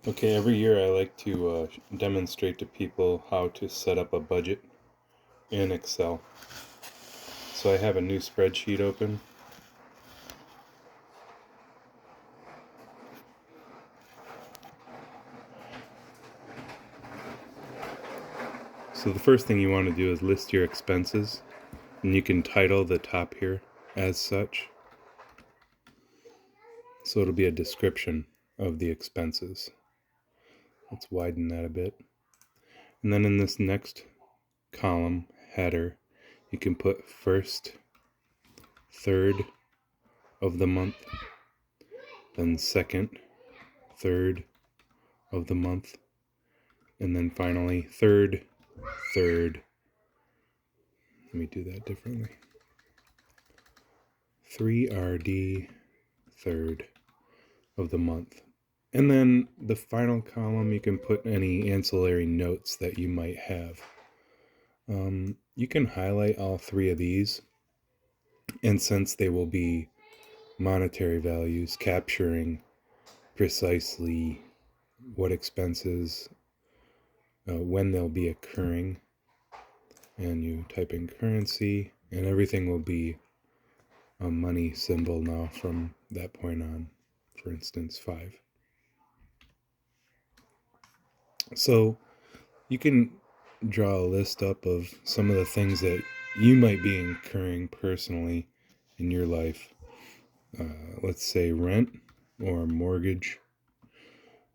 Okay, every year I like to demonstrate to people how to set up a budget in Excel. So I have a new spreadsheet open. So the first thing you want to do is list your expenses, and you can title the top here as such. So it'll be a description of the expenses. Let's widen that a bit. And then in this next column, header, you can put first, third of the month, then second, third of the month, and then finally third. Let me do that differently. 3RD, third of the month. And then the final column, you can put any ancillary notes that you might have. You can highlight all three of these, and since they will be monetary values capturing precisely what expenses, when they'll be occurring, and you type in currency, and everything will be a money symbol now from that point on. For instance, 5. So you can draw a list up of some of the things that you might be incurring personally in your life. Let's say rent or mortgage.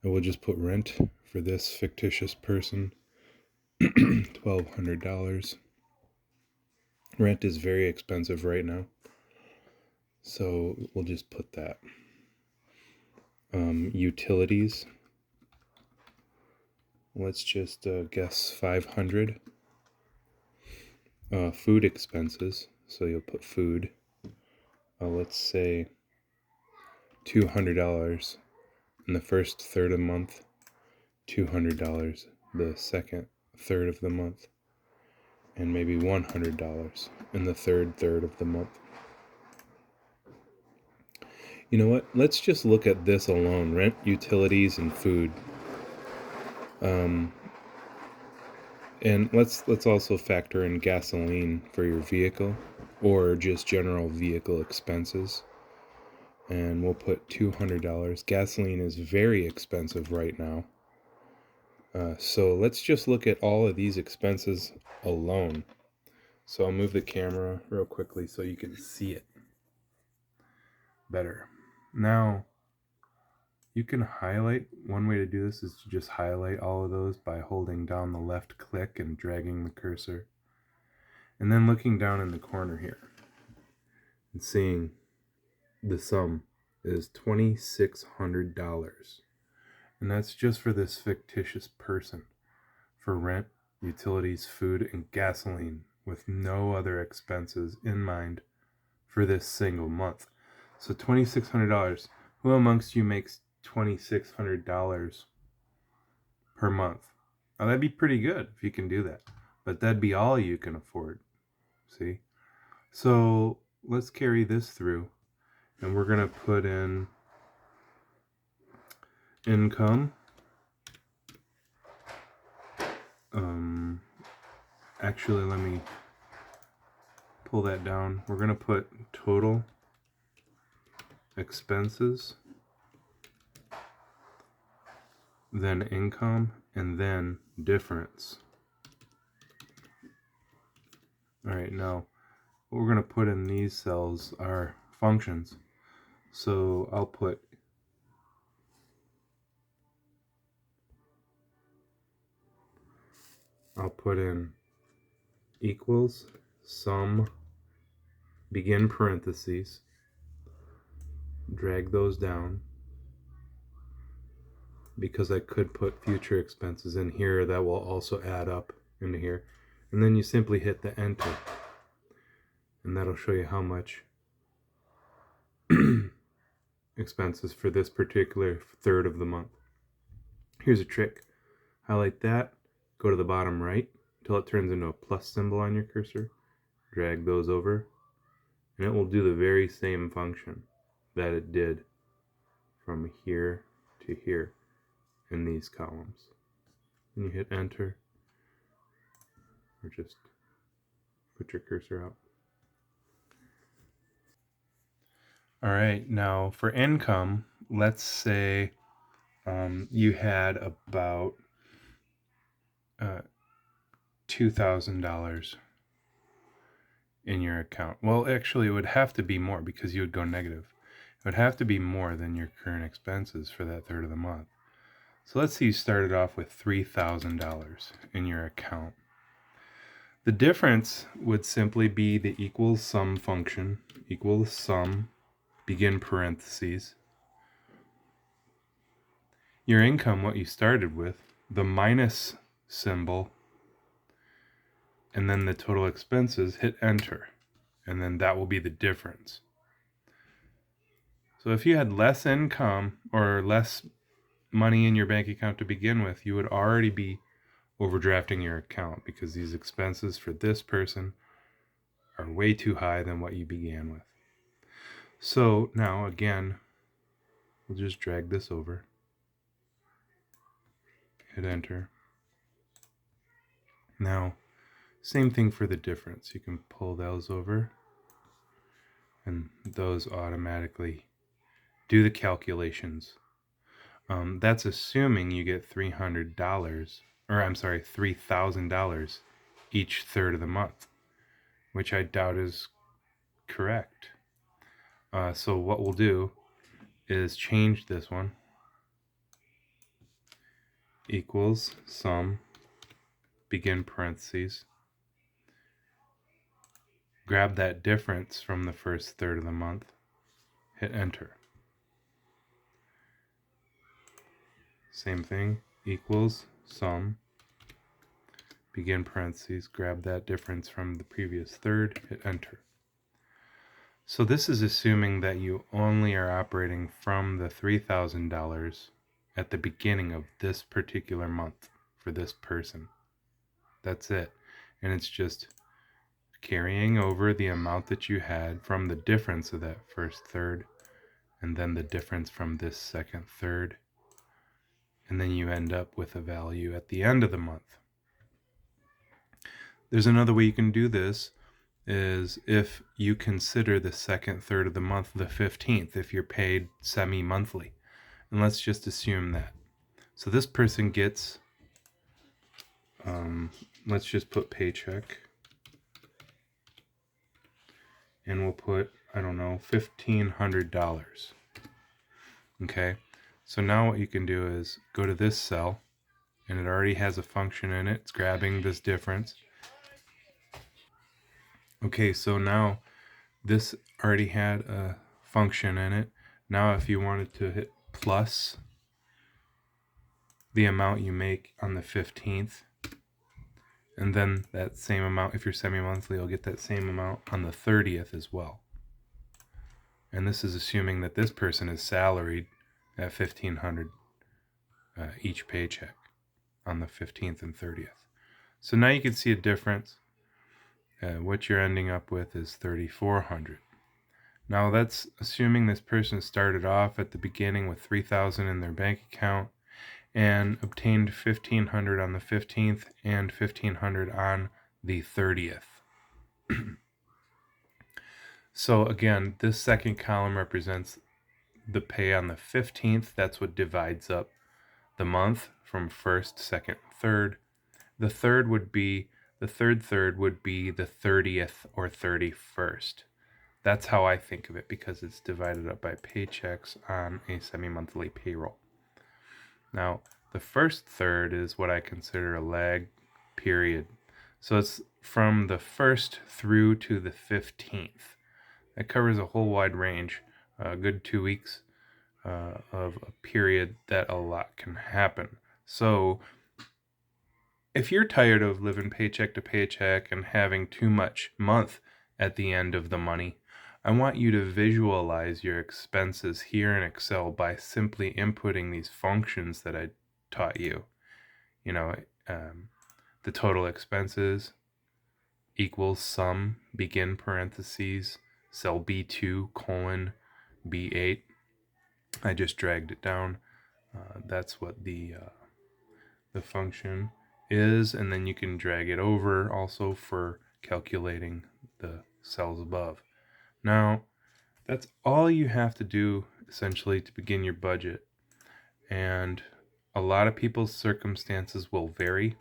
I will just put rent for this fictitious person. $1,200. Rent is very expensive right now, so we'll just put that. Utilities. Let's just guess 500. Food expenses, so you'll put food. Let's say $200 in the first third of the month, $200 the second third of the month, and maybe $100 in the third of the month. You know what? Let's just look at this alone: rent, utilities, and food. And let's also factor in gasoline for your vehicle, or just general vehicle expenses. And we'll put $200. Gasoline is very expensive right now. So let's just look at all of these expenses alone. So I'll move the camera real quickly so you can see it better. Now, you can highlight. One way to do this is to just highlight all of those by holding down the left click and dragging the cursor. And then looking down in the corner here and seeing the sum is $2,600. And that's just for this fictitious person, for rent, utilities, food, and gasoline, with no other expenses in mind for this single month. So $2,600. Who amongst you makes $2,600 per month? Now that'd be pretty good if you can do that, but that'd be all you can afford. See? So let's carry this through, and we're gonna put in income. Actually, let me pull that down. We're gonna put total expenses, then income, and then difference. All right, now what we're gonna put in these cells are functions. So I'll put in equals sum, begin parentheses, drag those down, because I could put future expenses in here that will also add up into here. And then you simply hit the enter, and that'll show you how much expenses for this particular third of the month. Here's a trick. Highlight that, go to the bottom right until it turns into a plus symbol on your cursor, drag those over, and it will do the very same function that it did from here to here. in these columns. And you hit enter, or just put your cursor out. All right, now for income, let's say you had about $2,000 in your account. Well, actually, it would have to be more because you would go negative. It would have to be more than your current expenses for that third of the month. So let's say you started off with $3,000 in your account. The difference would simply be the equals sum function, equals sum, begin parentheses. Your income, what you started with, the minus symbol, and then the total expenses, hit enter, and then that will be the difference. So if you had less income or less money in your bank account to begin with, you would already be overdrafting your account because these expenses for this person are way too high than what you began with. So now again, we'll just drag this over, hit enter. Now, same thing for the difference. You can pull those over and those automatically do the calculations. That's assuming you get $3,000 each third of the month, which I doubt is correct. So what we'll do is change this one, equals sum, begin parentheses, grab that difference from the first third of the month, hit enter. Same thing, equals sum, begin parentheses, grab that difference from the previous third, hit enter. So this is assuming that you only are operating from the $3,000 at the beginning of this particular month for this person. That's it. And it's just carrying over the amount that you had from the difference of that first third, and then the difference from this second third. And then you end up with a value at the end of the month. There's another way you can do this, is if you consider the second third of the month the 15th, if you're paid semi-monthly. And let's just assume that. So this person gets, let's just put paycheck. And we'll put, I don't know, $1,500. Okay, so now what you can do is go to this cell, and it already has a function in it. It's grabbing this difference. Okay, so now this already had a function in it. Now if you wanted to hit plus the amount you make on the 15th, and then that same amount, if you're semi-monthly, you'll get that same amount on the 30th as well. And this is assuming that this person is salaried at $1,500 each paycheck on the 15th and 30th. So now you can see a difference. What you're ending up with is $3,400. Now that's assuming this person started off at the beginning with $3,000 in their bank account and obtained $1,500 on the 15th and $1,500 on the 30th. So again, this second column represents the pay on the 15th. That's what divides up the month from first, second, third. The third would be, the third would be the 30th or 31st. That's how I think of it, because it's divided up by paychecks on a semi-monthly payroll. Now, the first third is what I consider a lag period. So it's from the 1st through to the 15th. That covers a whole wide range, a good 2 weeks of a period that a lot can happen. So if you're tired of living paycheck to paycheck and having too much month at the end of the money, I want you to visualize your expenses here in Excel by simply inputting these functions that I taught you. You know, the total expenses equals sum, begin parentheses, cell B2, colon, B8. I just dragged it down. That's what the function is, and then you can drag it over also for calculating the cells above. Now, that's all you have to do essentially to begin your budget. And a lot of people's circumstances will vary.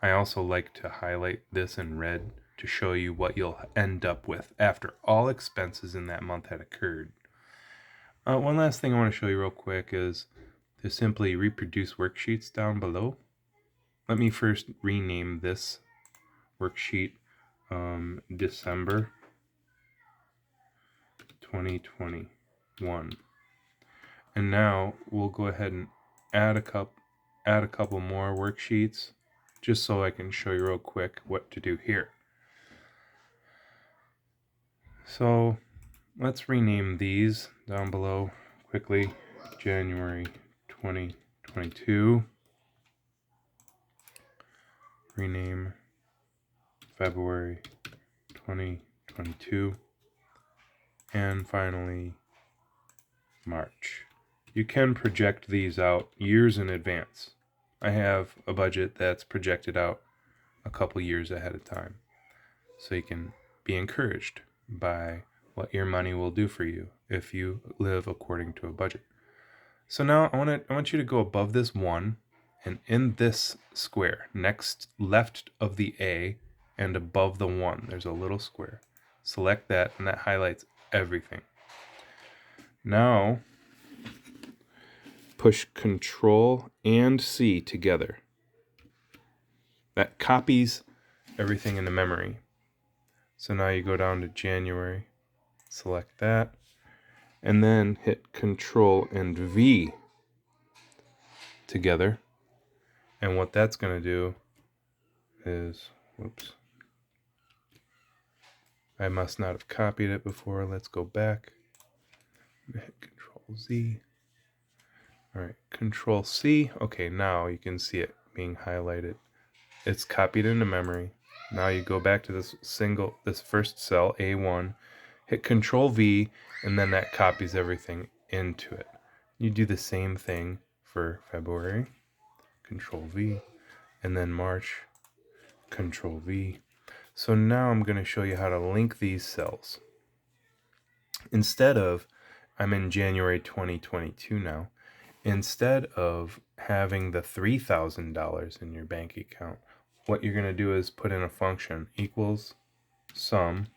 I also like to highlight this in red to show you what you'll end up with after all expenses in that month had occurred. One last thing I want to show you real quick is to simply reproduce worksheets down below. Let me first rename this worksheet December 2021. And now we'll go ahead and add a couple more worksheets just so I can show you real quick what to do here. So let's rename these down below quickly. January 2022. Rename February 2022. And finally, March. You can project these out years in advance. I have a budget that's projected out a couple years ahead of time. So you can be encouraged by what your money will do for you if you live according to a budget. So now I want you to go above this 1, and in this square, next left of the A and above the 1, there's a little square. Select that, and that highlights everything. Now, push Control and C together. That copies everything into memory. So now you go down to January, select that, and then hit Control and V together. And what that's going to do is, whoops, I must not have copied it before. Let's go back. Hit Control Z. All right, Control C. Okay, now you can see it being highlighted. It's copied into memory. Now you go back to this first cell, A1, hit Control V, and then that copies everything into it. You do the same thing for February, Control V, and then March, Control V. So now I'm going to show you how to link these cells. Instead of, I'm in January 2022 now, instead of having the $3,000 in your bank account, what you're going to do is put in a function equals sum,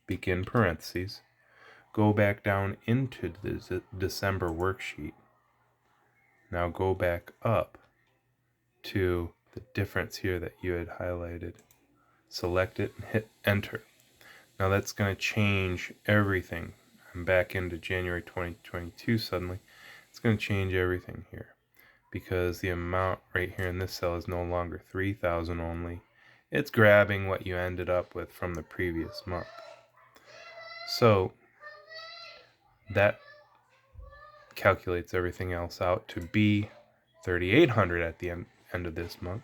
begin parentheses, go back down into the December worksheet. Now go back up to the difference here that you had highlighted. Select it and hit enter. Now that's going to change everything. I'm back into January 2022 suddenly. It's going to change everything here because the amount right here in this cell is no longer 3,000 only. It's grabbing what you ended up with from the previous month. So that calculates everything else out to be 3,800 at the end of this month,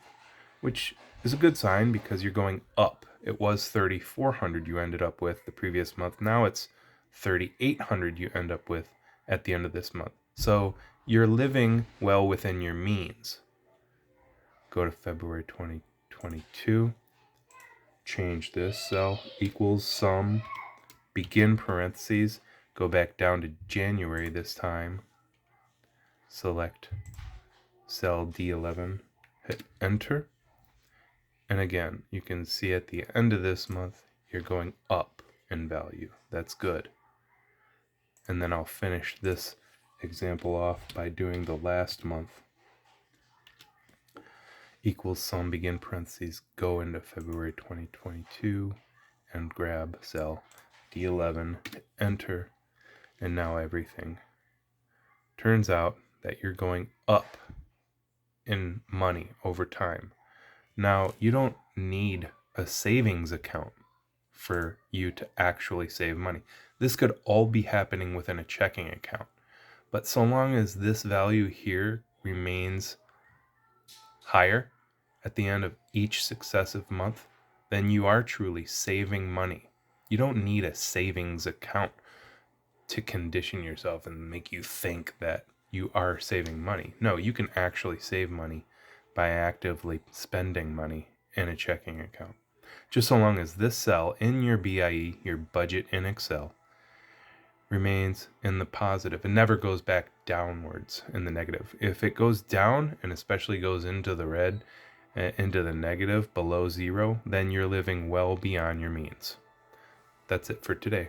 which is a good sign because you're going up. It was 3,400 you ended up with the previous month. Now it's 3,800 you end up with at the end of this month. So you're living well within your means. Go to February 2022. Change this cell equals sum, begin parentheses, go back down to January this time. Select cell D11, hit enter. And again, you can see at the end of this month, you're going up in value. That's good. And then I'll finish this example off by doing the last month. Equals sum, begin parentheses, go into February 2022 and grab cell D11, enter, and now everything. Turns out that you're going up in money over time. Now, you don't need a savings account for you to actually save money. This could all be happening within a checking account. But so long as this value here remains higher at the end of each successive month, then you are truly saving money. You don't need a savings account to condition yourself and make you think that you are saving money. No, you can actually save money by actively spending money in a checking account. Just so long as this cell in your BIE, your budget in Excel, remains in the positive and never goes back downwards in the negative. If it goes down, and especially goes into the red, into the negative below zero, then you're living well beyond your means. That's it for today.